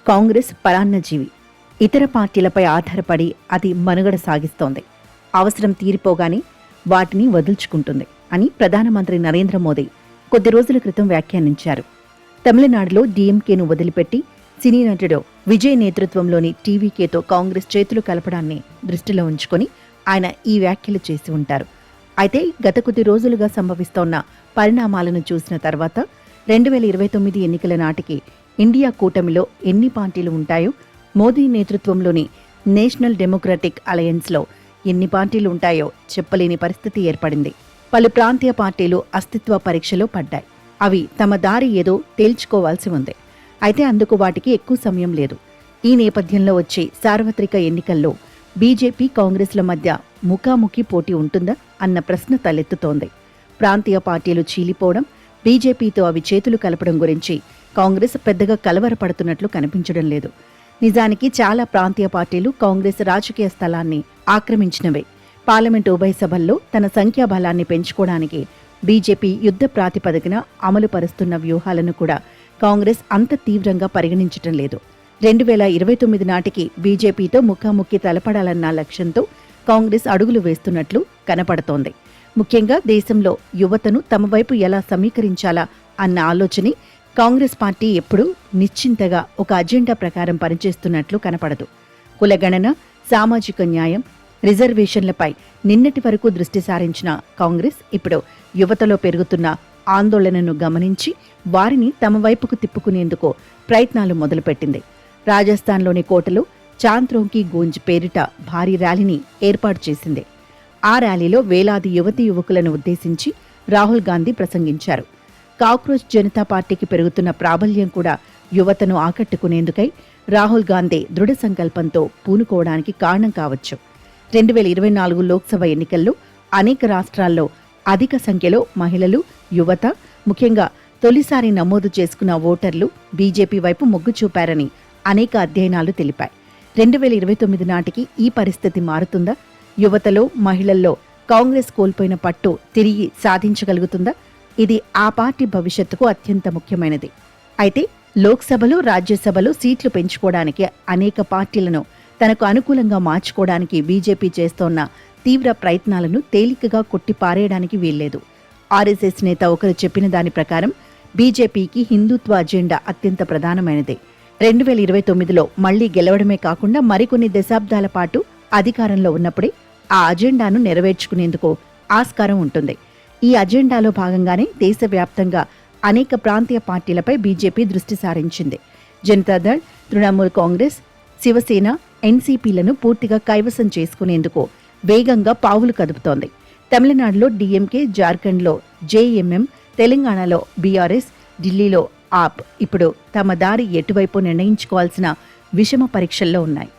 కాంగ్రెస్ పరాన్నజీవి. ఇతర పార్టీలపై ఆధారపడి అది మనుగడ సాగిస్తోంది. అవసరం తీరిపోగానే వాటిని వదుల్చుకుంటుంది అని ప్రధానమంత్రి నరేంద్ర మోదీ కొద్ది రోజుల క్రితం వ్యాఖ్యానించారు. తమిళనాడులో డీఎంకేను వదిలిపెట్టి సినీ నటుడు విజయ్ నేతృత్వంలోని టీవీకేతో కాంగ్రెస్ చేతులు కలపడాన్ని దృష్టిలో ఉంచుకొని ఆయన ఈ వ్యాఖ్యలు చేసి ఉంటారు. అయితే గత కొద్ది రోజులుగా సంభవిస్తోన్న పరిణామాలను చూసిన తర్వాత 2029 ఎన్నికల నాటికి ఇండియా కూటమిలో ఎన్ని పార్టీలు ఉంటాయో, మోదీ నేతృత్వంలోని నేషనల్ డెమోక్రటిక్ అలయన్స్లో ఎన్ని పార్టీలు ఉంటాయో చెప్పలేని పరిస్థితి ఏర్పడింది. పలు ప్రాంతీయ పార్టీలు అస్తిత్వ పరీక్షలో పడ్డాయి. అవి తమ దారి ఏదో తేల్చుకోవాల్సి ఉంది. అయితే అందుకు వాటికి ఎక్కువ సమయం లేదు. ఈ నేపథ్యంలో వచ్చే సార్వత్రిక ఎన్నికల్లో బీజేపీ కాంగ్రెస్ల మధ్య ముఖాముఖి పోటీ ఉంటుందా అన్న ప్రశ్న తలెత్తుతోంది. ప్రాంతీయ పార్టీలు చీలిపోవడం, బీజేపీతో అవి చేతులు కలపడం గురించి కాంగ్రెస్ పెద్దగా కలవరపడుతున్నట్లు కనిపించడం లేదు. నిజానికి చాలా ప్రాంతీయ పార్టీలు కాంగ్రెస్ రాజకీయ స్థలాన్ని ఆక్రమించినవే. పార్లమెంటు ఉభయ సభల్లో తన సంఖ్యాబలాన్ని పెంచుకోవడానికి బీజేపీ యుద్ధ ప్రాతిపదికన అమలు పరుస్తున్న వ్యూహాలను కూడా కాంగ్రెస్ అంత తీవ్రంగా పరిగణించటం లేదు. 2029 నాటికి బీజేపీతో ముఖాముఖి తలపడాలన్న లక్ష్యంతో కాంగ్రెస్ అడుగులు వేస్తున్నట్లు కనపడుతోంది. ముఖ్యంగా దేశంలో యువతను తమ వైపు ఎలా సమీకరించాలా అన్న ఆలోచనే కాంగ్రెస్ పార్టీ ఎప్పుడూ నిశ్చింతగా ఒక అజెండా ప్రకారం పనిచేస్తున్నట్లు కనపడదు. కులగణన, సామాజిక న్యాయం, రిజర్వేషన్లపై నిన్నటి వరకు దృష్టి సారించిన కాంగ్రెస్ ఇప్పుడు యువతలో పెరుగుతున్న ఆందోళనను గమనించి వారిని తమ వైపుకు తిప్పుకునేందుకు ప్రయత్నాలు మొదలుపెట్టింది. రాజస్థాన్లోని కోటలో చాంద్రోంకి గూంజ్ పేరిట భారీ ర్యాలీని ఏర్పాటు చేసింది. ఆ ర్యాలీలో వేలాది యువతీ యువకులను ఉద్దేశించి రాహుల్ గాంధీ ప్రసంగించారు. కాక్రోచ్ జనతా పార్టీకి పెరుగుతున్న ప్రాబల్యం కూడా యువతను ఆకట్టుకునేందుకై రాహుల్ గాంధీ దృఢ సంకల్పంతో పూనుకోవడానికి కారణం కావచ్చు. 2024 లోక్సభ ఎన్నికల్లో అనేక రాష్ట్రాల్లో అధిక సంఖ్యలో మహిళలు, యువత, ముఖ్యంగా తొలిసారి నమోదు చేసుకున్న ఓటర్లు బీజేపీ వైపు మొగ్గు చూపారని అనేక అధ్యయనాలు తెలిపాయి. 2029 నాటికి ఈ పరిస్థితి మారుతుందా? యువతలో, మహిళల్లో కాంగ్రెస్ కోల్పోయిన పట్టు తిరిగి సాధించగలుగుతుందా? ఇది ఆ పార్టీ భవిష్యత్తుకు అత్యంత ముఖ్యమైనది. అయితే లోక్సభలో, రాజ్యసభలో సీట్లు పెంచుకోవడానికి అనేక పార్టీలను తనకు అనుకూలంగా మార్చుకోవడానికి బీజేపీ చేస్తోన్న తీవ్ర ప్రయత్నాలను తేలికగా కొట్టిపారేయడానికి వీల్లేదు. ఆర్ఎస్ఎస్ నేత ఒకరు చెప్పిన దాని ప్రకారం బీజేపీకి హిందుత్వ అజెండా అత్యంత ప్రధానమైనదే. 2029లో మళ్లీ గెలవడమే కాకుండా మరికొన్ని దశాబ్దాల పాటు అధికారంలో ఉన్నప్పుడే ఆ అజెండాను నెరవేర్చుకునేందుకు ఆస్కారం ఉంటుంది. ఈ అజెండాలో భాగంగానే దేశవ్యాప్తంగా అనేక ప్రాంతీయ పార్టీలపై బీజేపీ దృష్టి సారించింది. జనతాదళ్, తృణమూల్ కాంగ్రెస్, శివసేన, ఎన్సీపీలను పూర్తిగా కైవసం చేసుకునేందుకు వేగంగా పావులు కదుపుతోంది. తమిళనాడులో డీఎంకే, జార్ఖండ్లో జేఎంఎం, తెలంగాణలో బీఆర్ఎస్, ఢిల్లీలో ఆప్ ఇప్పుడు తమ దారి ఎటువైపు నిర్ణయించుకోవాల్సిన విషమ పరీక్షల్లో ఉన్నాయి.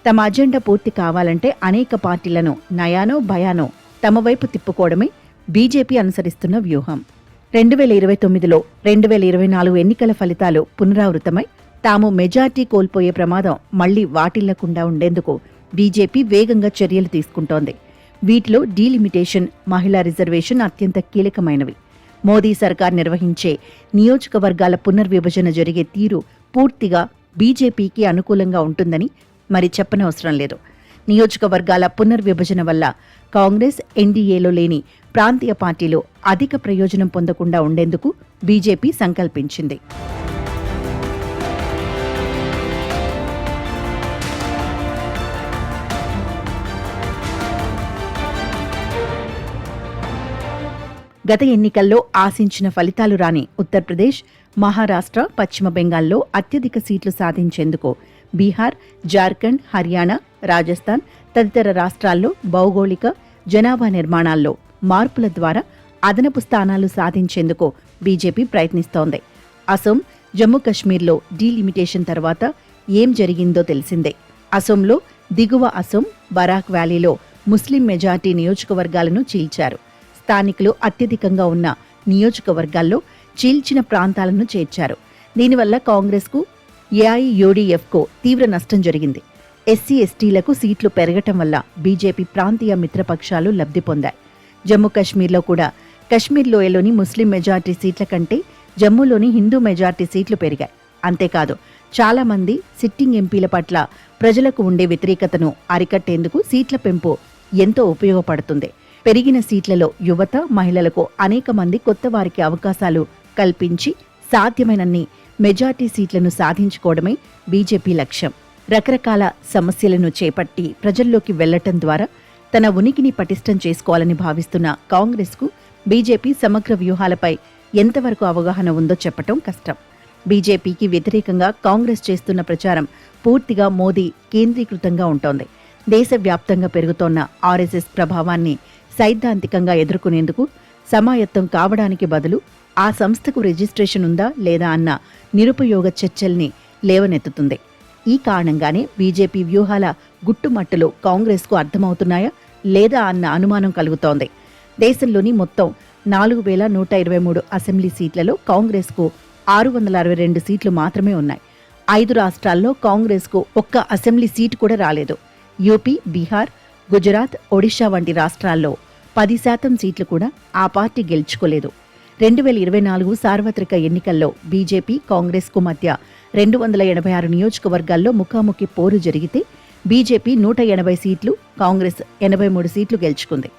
తమ అజెండా పూర్తి కావాలంటే అనేక పార్టీలను నయానో భయానో తమ వైపు తిప్పుకోవడమే బీజేపీ అనుసరిస్తున్న వ్యూహం. 2029లో 2024 ఎన్నికల ఫలితాలు పునరావృతమై తాము మెజార్టీ కోల్పోయే ప్రమాదం మళ్లీ వాటిల్లకుండా ఉండేందుకు బీజేపీ వేగంగా చర్యలు తీసుకుంటోంది. వీటిలో డీలిమిటేషన్, మహిళా రిజర్వేషన్ అత్యంత కీలకమైనవి. మోదీ సర్కార్ నిర్వహించే నియోజకవర్గాల పునర్విభజన జరిగే తీరు పూర్తిగా బీజేపీకి అనుకూలంగా ఉంటుందని మరి చెప్పనవసరం లేదు. నియోజకవర్గాల పునర్విభజన వల్ల కాంగ్రెస్, ఎన్డీఏలో లేని ప్రాంతీయ పార్టీలు అధిక ప్రయోజనం పొందకుండా ఉండేందుకు బీజేపీ సంకల్పించింది. గత ఎన్నికల్లో ఆశించిన ఫలితాలు రాని ఉత్తరప్రదేశ్, మహారాష్ట్ర, పశ్చిమ బెంగాల్లో అత్యధిక సీట్లు సాధించేందుకు బీహార్, జార్ఖండ్, హర్యానా, రాజస్థాన్ తదితర రాష్ట్రాల్లో భౌగోళిక, జనాభా నిర్మాణాల్లో మార్పుల ద్వారా అదనపు స్థానాలు సాధించేందుకు బీజేపీ ప్రయత్నిస్తోంది. అసోం, జమ్మూ కశ్మీర్లో డీలిమిటేషన్ తర్వాత ఏం జరిగిందో తెలిసిందే. అసోంలో దిగువ అసోం, బరాక్ వ్యాలీలో ముస్లిం మెజార్టీ నియోజకవర్గాలను చీల్చారు. స్థానికులు అత్యధికంగా ఉన్న నియోజకవర్గాల్లో చీల్చిన ప్రాంతాలను చేర్చారు. దీనివల్ల కాంగ్రెస్కు, ఏఐయూడీఎఫ్కు తీవ్ర నష్టం జరిగింది. ఎస్సీ, ఎస్టీలకు సీట్లు పెరగటం వల్ల బీజేపీ ప్రాంతీయ మిత్రపక్షాలు లబ్ధి పొందాయి. జమ్మూ కశ్మీర్లో కూడా కశ్మీర్ లోయలోని ముస్లిం మెజార్టీ సీట్ల కంటే జమ్మూలోని హిందూ మెజార్టీ సీట్లు పెరిగాయి. అంతేకాదు చాలా మంది సిట్టింగ్ ఎంపీల పట్ల ప్రజలకు ఉండే వ్యతిరేకతను అరికట్టేందుకు సీట్ల పెంపు ఎంతో ఉపయోగపడుతుంది. పెరిగిన సీట్లలో యువత, మహిళలకు అనేక మంది కొత్త వారికి అవకాశాలు కల్పించి సాధ్యమైనన్ని మెజార్టీ సీట్లను సాధించుకోవడమే బీజేపీ లక్ష్యం. రకరకాల సమస్యలను చేపట్టి ప్రజల్లోకి వెళ్లటం ద్వారా తన ఉనికిని పటిష్టం చేసుకోవాలని భావిస్తున్న కాంగ్రెస్కు బీజేపీ సమగ్ర వ్యూహాలపై ఎంతవరకు అవగాహన ఉందో చెప్పటం కష్టం. బీజేపీకి వ్యతిరేకంగా కాంగ్రెస్ చేస్తున్న ప్రచారం పూర్తిగా మోదీ కేంద్రీకృతంగా ఉంటోంది. దేశవ్యాప్తంగా పెరుగుతోన్న ఆర్ఎస్ఎస్ ప్రభావాన్ని సైద్ధాంతికంగా ఎదుర్కొనేందుకు సమాయత్తం కావడానికి బదులు ఆ సంస్థకు రిజిస్ట్రేషన్ ఉందా లేదా అన్న నిరుపయోగ చర్చల్ని లేవనెత్తుతుంది. ఈ కారణంగానే బీజేపీ వ్యూహాల గుట్టుమట్టులు కాంగ్రెస్కు అర్థమవుతున్నాయా లేదా అన్న అనుమానం కలుగుతోంది. దేశంలోని మొత్తం 4123 అసెంబ్లీ సీట్లలో కాంగ్రెస్కు 662 సీట్లు మాత్రమే ఉన్నాయి. 5 రాష్ట్రాల్లో కాంగ్రెస్కు ఒక్క అసెంబ్లీ సీటు కూడా రాలేదు. యూపీ, బీహార్, గుజరాత్, ఒడిషా వంటి రాష్ట్రాల్లో 10% సీట్లు కూడా ఆ పార్టీ గెలుచుకోలేదు. 2024 సార్వత్రిక ఎన్నికల్లో బీజేపీ, కాంగ్రెస్కు మధ్య 286 నియోజకవర్గాల్లో ముఖాముఖి పోరు జరిగితే బీజేపీ 180 సీట్లు, కాంగ్రెస్ 83 సీట్లు గెలుచుకుంది.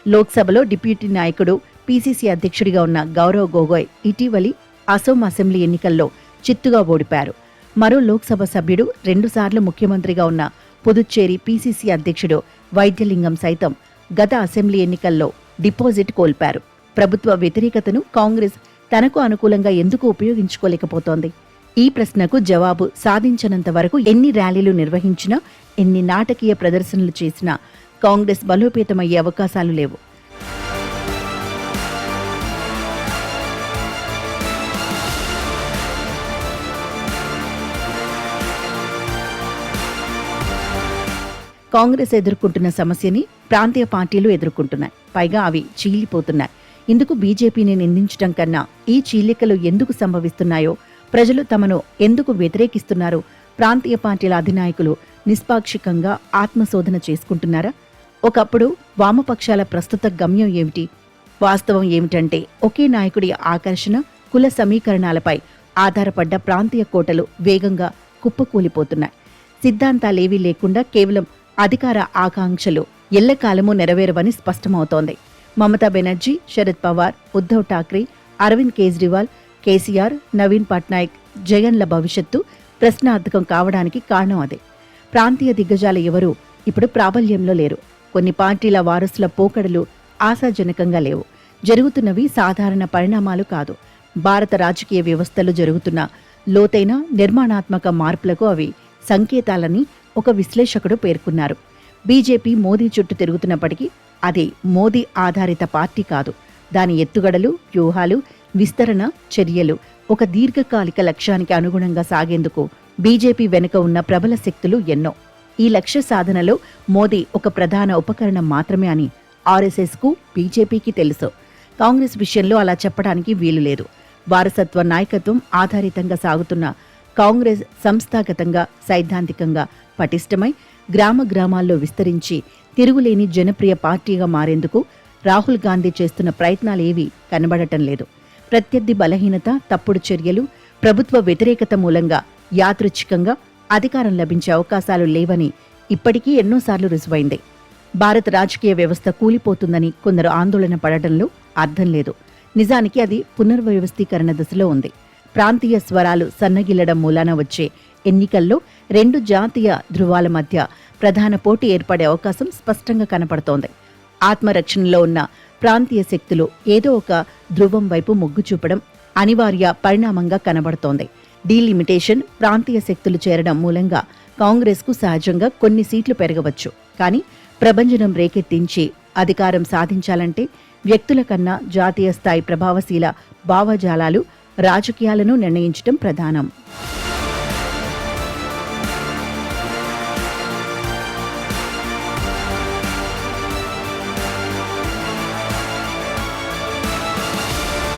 లోక్సభలో డిప్యూటీ నాయకుడు, పీసీసీ అధ్యక్షుడిగా ఉన్న గౌరవ్ గొగోయ్ ఇటీవలి అసోం అసెంబ్లీ ఎన్నికల్లో చిత్తుగా ఓడిపారు. మరో లోక్సభ సభ్యుడు, 2 సార్లు ముఖ్యమంత్రిగా ఉన్న పుదుచ్చేరి పీసీసీ అధ్యక్షుడు వైద్యలింగం సైతం గత అసెంబ్లీ ఎన్నికల్లో డిపాజిట్ కోల్పారు. ప్రభుత్వ వ్యతిరేకతను కాంగ్రెస్ తనకు అనుకూలంగా ఎందుకు ఉపయోగించుకోలేకపోతోంది? ఈ ప్రశ్నకు జవాబు సాధించనంత వరకు ఎన్ని ర్యాలీలు నిర్వహించినా, ఎన్ని నాటకీయ ప్రదర్శనలు చేసినా కాంగ్రెస్ బలోపేతమయ్యే అవకాశాలు లేవు. కాంగ్రెస్ ఎదుర్కొంటున్న సమస్యని ప్రాంతీయ పార్టీలు ఎదుర్కొంటున్నాయి. పైగా అవి చీలిపోతున్నాయి. ఇందుకు బీజేపీని నిందించడం కన్నా ఈ చీలికలు ఎందుకు సంభవిస్తున్నాయో, ప్రజలు తమను ఎందుకు వ్యతిరేకిస్తున్నారో ప్రాంతీయ పార్టీల అధినాయకులు నిష్పాక్షికంగా ఆత్మశోధన చేసుకుంటున్నారా? ఒకప్పుడు వామపక్షాల ప్రస్తుత గమ్యం ఏమిటి? వాస్తవం ఏమిటంటే ఒకే నాయకుడి ఆకర్షణ, కుల సమీకరణాలపై ఆధారపడ్డ ప్రాంతీయ కోటలు వేగంగా కుప్పకూలిపోతున్నాయి. సిద్ధాంతాలేవీ లేకుండా కేవలం అధికార ఆకాంక్షలు ఎల్లకాలమూ నెరవేరవని స్పష్టమవుతోంది. మమతా బెనర్జీ, శరద్ పవార్, ఉద్ధవ్ ఠాక్రే, అరవింద్ కేజ్రీవాల్, కేసీఆర్, నవీన్ పట్నాయక్, జగన్ల భవిష్యత్తు ప్రశ్నార్థకం కావడానికి కారణం అదే. ప్రాంతీయ దిగ్గజాలు ఎవరూ ఇప్పుడు ప్రాబల్యంలో లేరు. కొన్ని పార్టీల వారసుల పోకడలు ఆశాజనకంగా లేవు. జరుగుతున్నవి సాధారణ పరిణామాలు కాదు. భారత రాజకీయ వ్యవస్థలో జరుగుతున్న లోతైన నిర్మాణాత్మక మార్పులకు అవి సంకేతాలని ఒక విశ్లేషకుడు పేర్కొన్నారు. బీజేపీ మోదీ చుట్టూ తిరుగుతున్నప్పటికీ అది మోదీ ఆధారిత పార్టీ కాదు. దాని ఎత్తుగడలు, వ్యూహాలు, విస్తరణ చర్యలు ఒక దీర్ఘకాలిక లక్ష్యానికి అనుగుణంగా సాగేందుకు బీజేపీ వెనుక ఉన్న ప్రబల శక్తులు ఎన్నో. ఈ లక్ష్య సాధనలో మోదీ ఒక ప్రధాన ఉపకరణం మాత్రమే అని ఆర్ఎస్ఎస్కు, బీజేపీకి తెలుసు. కాంగ్రెస్ విషయంలో అలా చెప్పడానికి వీలులేదు. వారసత్వ నాయకత్వం ఆధారితంగా సాగుతున్న కాంగ్రెస్ సంస్థాగతంగా, సైద్ధాంతికంగా పటిష్టమై గ్రామ గ్రామాల్లో విస్తరించి తిరుగులేని జనప్రియ పార్టీగా మారేందుకు రాహుల్ గాంధీ చేస్తున్న ప్రయత్నాలేవీ కనబడటం లేదు. ప్రత్యర్థి బలహీనత, తప్పుడు చర్యలు, ప్రభుత్వ వ్యతిరేకత మూలంగా యాదృచ్ఛికంగా అధికారం లభించే అవకాశాలు లేవని ఇప్పటికీ ఎన్నోసార్లు రుజువైంది. భారత రాజకీయ వ్యవస్థ కూలిపోతుందని కొందరు ఆందోళన పడటంలో అర్థం లేదు. నిజానికి అది పునర్వ్యవస్థీకరణ దశలో ఉంది. ప్రాంతీయ స్వరాలు సన్నగిల్లడం మూలాన వచ్చే ఎన్నికల్లో 2 జాతీయ ధృవాల మధ్య ప్రధాన పోటీ ఏర్పడే అవకాశం స్పష్టంగా కనపడుతోంది. ఆత్మరక్షణలో ఉన్న ప్రాంతీయ శక్తులు ఏదో ఒక ధృవం వైపు మొగ్గు చూపడం అనివార్య పరిణామంగా కనబడుతోంది. డీలిమిటేషన్, ప్రాంతీయ శక్తులు చేరడం మూలంగా కాంగ్రెస్కు సహజంగా కొన్ని సీట్లు పెరగవచ్చు. కానీ ప్రభంజనం రేకెత్తించి అధికారం సాధించాలంటే వ్యక్తుల కన్నా జాతీయ స్థాయి ప్రభావశీల భావజాలాలు రాజకీయాలను నిర్ణయించడం ప్రధానం.